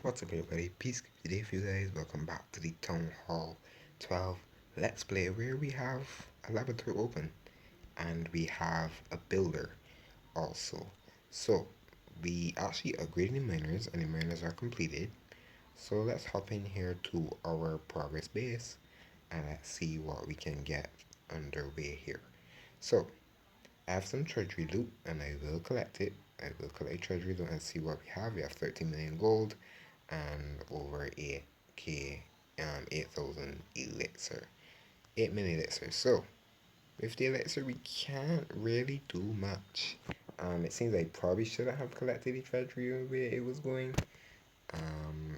What's up everybody, peace today for you guys, welcome back to the Town Hall 12 Let's Play where we have a laboratory open and we have a builder also. So we actually upgraded the miners and the miners are completed. So let's hop in here to our progress base and let's see what we can get underway here. So I have some treasury loot and I will collect it. I will collect treasury loot and see what we have. We have 13 million gold and over 8k 8,000 elixir, 8 million elixir. So with the elixir we can't really do much. It seems I probably shouldn't have collected the treasury where it was going.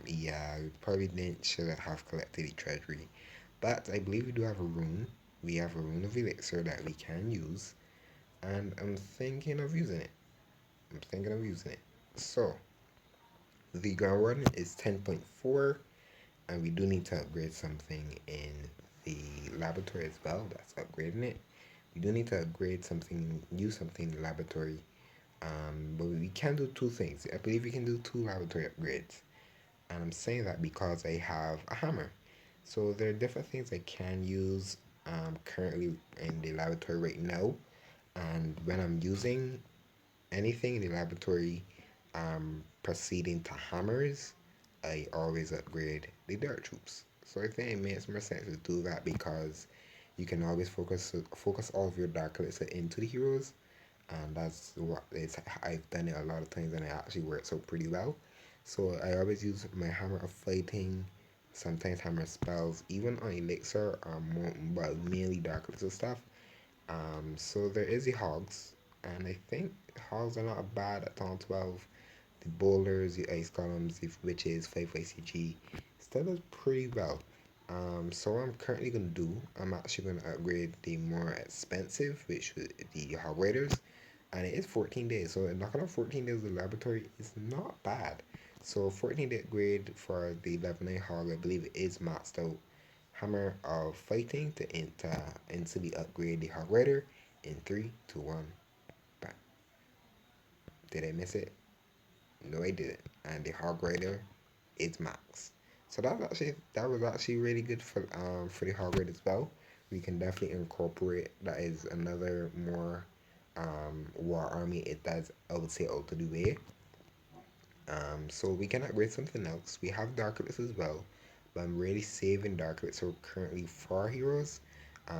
Yeah, we probably didn't shouldn't have collected the treasury, but I believe we do have a rune. We have a rune of elixir that we can use, and I'm thinking of using it. So the ground warden is 10.4, and we do need to upgrade something in the laboratory as well. That's upgrading it. We do need to upgrade something, use something in the laboratory. But we can do two things. I believe we can do two laboratory upgrades. And I'm saying that because I have a hammer. So there are different things I can use currently in the laboratory right now. And when I'm using anything in the laboratory proceeding to hammers, I always upgrade the dirt troops. So I think it makes more sense to do that because you can always focus all of your dark elixir into the heroes, and that's what it's. I've done it a lot of times and it actually works out pretty well. So I always use my hammer of fighting, sometimes hammer spells, even on elixir, more, well, mainly dark elixir stuff. So there is the hogs, and I think hogs are not bad at Town 12. The boulders, the ice columns, the witches, 5 ICG still does pretty well. So what I'm currently gonna do, I'm actually gonna upgrade the more expensive, which would the hog raiders, and it is 14 days. So knocking out 14 days of the laboratory is not bad. So 14-day upgrade for the level 9 hog, I believe it is maxed out. Hammer of fighting to instantly upgrade the hog raider in 3, 2, 1. Bam. Did I miss it? No, I didn't. And the hog rider is max. So that was actually really good for the hog rider as well. We can definitely incorporate that is another more war army. It does, I would say, out of the way. So we can upgrade something else. We have Dark Elixir as well, but I'm really saving Dark Elixir currently for heroes.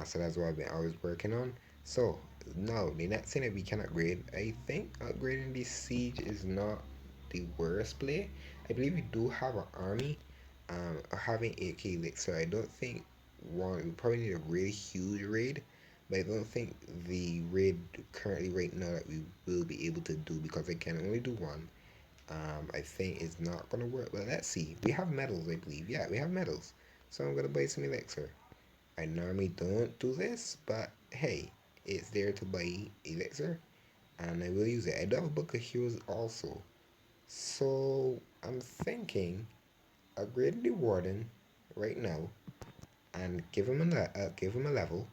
So that's what I've been always working on. So now the next thing that we can upgrade, I think upgrading the siege is not the worst play. I believe we do have an army. Having 8k elixir, I don't think we probably need a really huge raid, but I don't think the raid currently right now that we will be able to do because I can only do one. I think it's not gonna work. But let's see. We have medals, I believe. Yeah, we have medals. So I'm gonna buy some elixir. I normally don't do this, but hey, it's there to buy elixir, and I will use it. I do have a book of heroes also, so I'm thinking upgrade the warden right now and give him a level.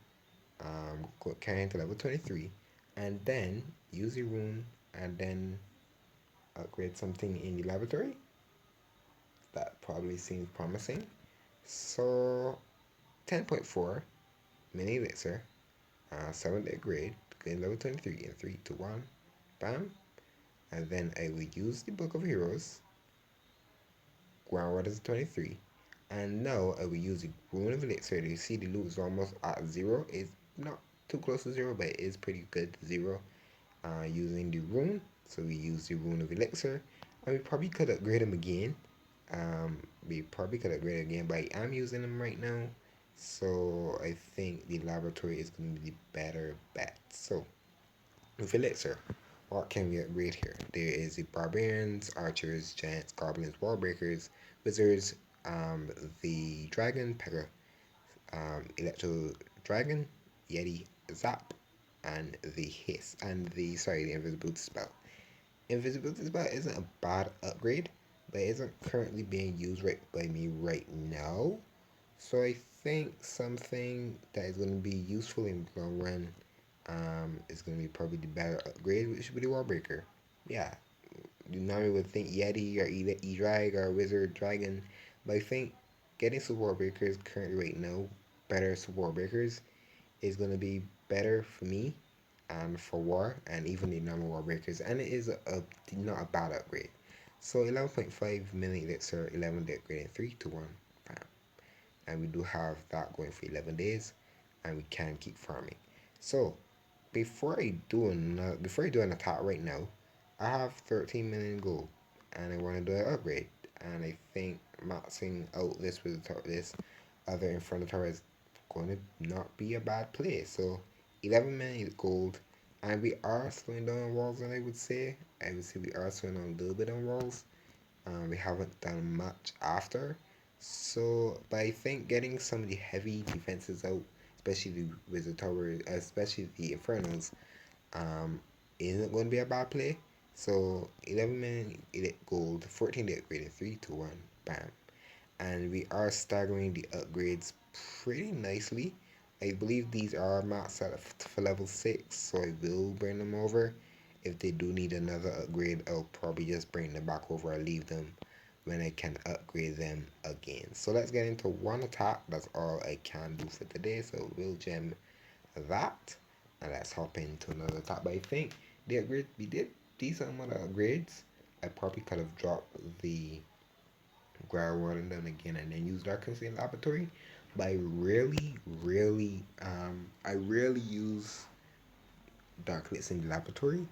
Carry him to level 23, and then use the rune, and then upgrade something in the laboratory. That probably seems promising. So 10.4 mini elixir, 7th grade, grade level 23 in 3, 2, 1, bam. And then I will use the Book of Heroes, ground water is 23. And now I will use the Rune of Elixir. You see the loot is almost at 0. It's not too close to 0, but it is pretty good 0. Using the rune, so we use the Rune of Elixir. And we probably could upgrade them again. We probably could upgrade again, but I am using them right now. So I think the laboratory is going to be the better bet. So with Elixir, what can we upgrade here? There is the Barbarians, Archers, Giants, Goblins, Wallbreakers, Wizards, the Dragon, Pega, Electro Dragon, Yeti, Zap, and the Hiss, and the Invisibility spell. Invisibility spell isn't a bad upgrade, but it isn't currently being used right by me right now. So I think something that is going to be useful in the long run is going to be probably the better upgrade, which should be the Wallbreaker. Yeah, you normally would think Yeti or E-Drag or Wizard Dragon, but I think getting Super War Breakers currently right now, better Super War Breakers, is going to be better for me and for War and even the normal War Breakers, and it is not a bad upgrade. So 11.5 million elixir, 11 day upgrade, and 3 to 1. Bam. And we do have that going for 11 days, and we can keep farming. So before I do an attack right now, I have 13 million gold, and I want to do an upgrade. And I think maxing out this with this other in front of her is going to not be a bad play. So 11 million gold, and we are slowing down on walls. And I would say we are slowing down a little bit on walls. We haven't done much after. So, but I think getting some of the heavy defenses out, especially the Wizard Tower, especially the Infernos, um, isn't going to be a bad play. So 11 million gold, 14 day upgrade, 3 to 1, bam. And we are staggering the upgrades pretty nicely. I believe these are maxed out for level 6, so I will bring them over. If they do need another upgrade, I'll probably just bring them back over or leave them when I can upgrade them again. So let's get into one attack. That's all I can do for today. So we'll gem that. And let's hop into another attack. But I think the upgrade, we did decent amount of upgrades. I probably could have dropped the ground water them again and then use darkness in laboratory. But I rarely use darkness in the laboratory.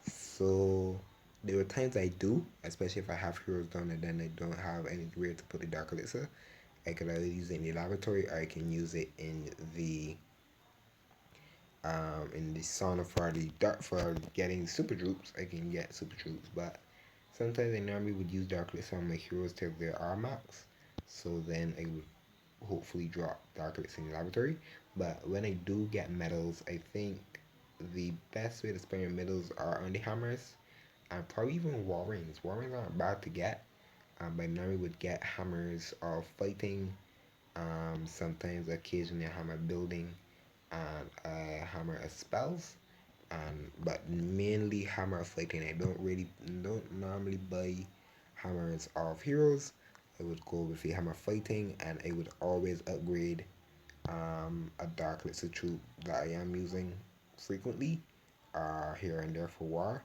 So there were times I do, especially if I have heroes down and then I don't have anywhere to put the dark elixir. I could either use it in the laboratory or I can use it in the sauna for the dark for getting super troops. I can get super troops, but sometimes I normally would use dark elixir on my heroes till their R max. So then I would hopefully drop dark elixir in the laboratory. But when I do get medals, I think the best way to spend your medals are on the hammers and probably even wall rings. Wall rings aren't bad to get, but normally would get hammers of fighting. Sometimes occasionally a hammer building and a hammer of spells. But mainly hammer of fighting. I don't normally buy hammers of heroes. I would go with the hammer fighting, and I would always upgrade a dark elixir troop that I am using frequently, here and there for war,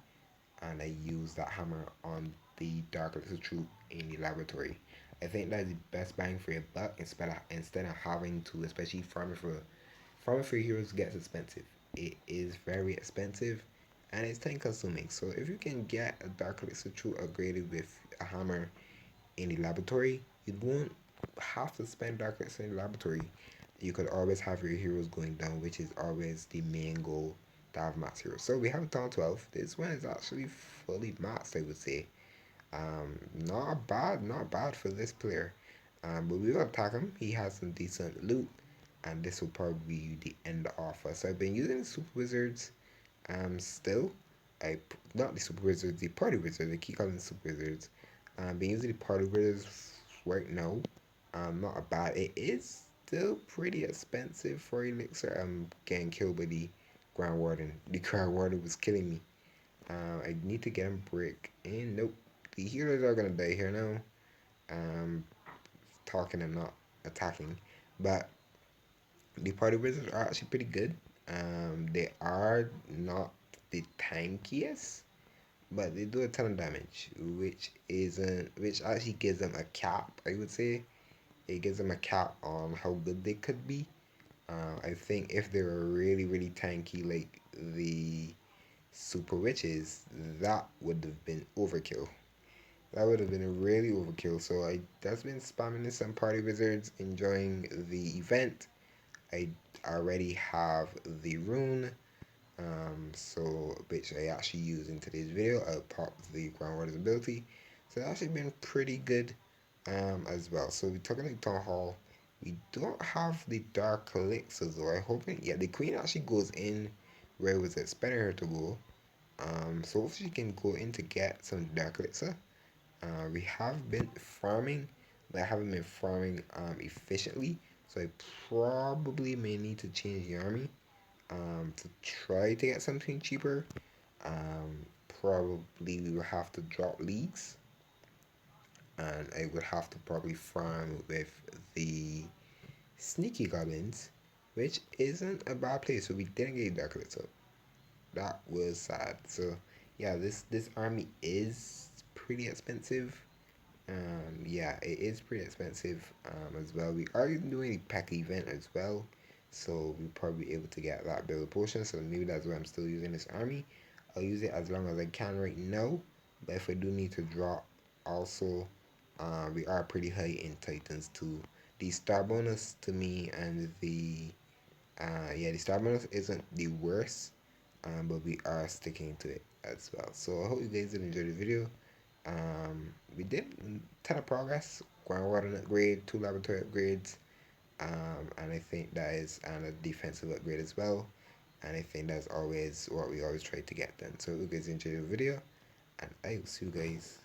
and I use that hammer on the dark elixir troop in the laboratory. I think that's the best bang for your buck instead of having to, especially farming for heroes gets expensive. It is very expensive and it's time consuming. So if you can get a dark elixir troop upgraded with a hammer in the laboratory, you won't have to spend dark elixir in the laboratory. You could always have your heroes going down, which is always the main goal to have max heroes. So we have Th12. This one is actually fully maxed, I would say. Not bad for this player. But we will attack him. He has some decent loot, and this will probably be the end of us. So I've been using super wizards. Still, I not the super wizards, the party wizards. I keep calling them super wizards. Been using the party wizards right now. Not a bad. It is still pretty expensive for elixir. I'm getting killed by the ground warden. The ground warden was killing me. I need to get him break. And nope, the healers are gonna die here now. Um, Talking and not attacking, but the party wizards are actually pretty good. They are not the tankiest, but they do a ton of damage, which actually gives them a cap. I would say it gives them a cap on how good they could be. I think if they were really tanky like the super witches, that would have been overkill. That would have been a really overkill. So I just been spamming in some party wizards, enjoying the event. I already have the rune, so which I actually use in today's video. I'll pop the ground warder's ability. So it's actually been pretty good, as well. So we're talking like Town Hall. We don't have the dark elixirs though. I hoping yeah the queen actually goes in where was expecting her to go. So hopefully she can go in to get some dark elixir. We have been farming, but I haven't been farming efficiently. So I probably may need to change the army to try to get something cheaper. Um, probably we will have to drop leagues, and I would have to probably farm with the sneaky goblins, which isn't a bad place. So we didn't get Dark, so that was sad. So yeah, this army is pretty expensive. Yeah, it is pretty expensive as well. We are doing a pack event as well, so we'll probably be able to get that build potion. So maybe that's why I'm still using this army. I'll use it as long as I can right now, but if I do need to drop, also, we are pretty high in Titans too. The star bonus to me and the yeah, the star bonus isn't the worst, but we are sticking to it as well. So I hope you guys did enjoy the video. We did a ton of progress. Groundwater upgrade, 2 laboratory upgrades, and I think that is and a defensive upgrade as well. And I think that's always what we always try to get done. So, if you guys enjoyed the video, and I will see you guys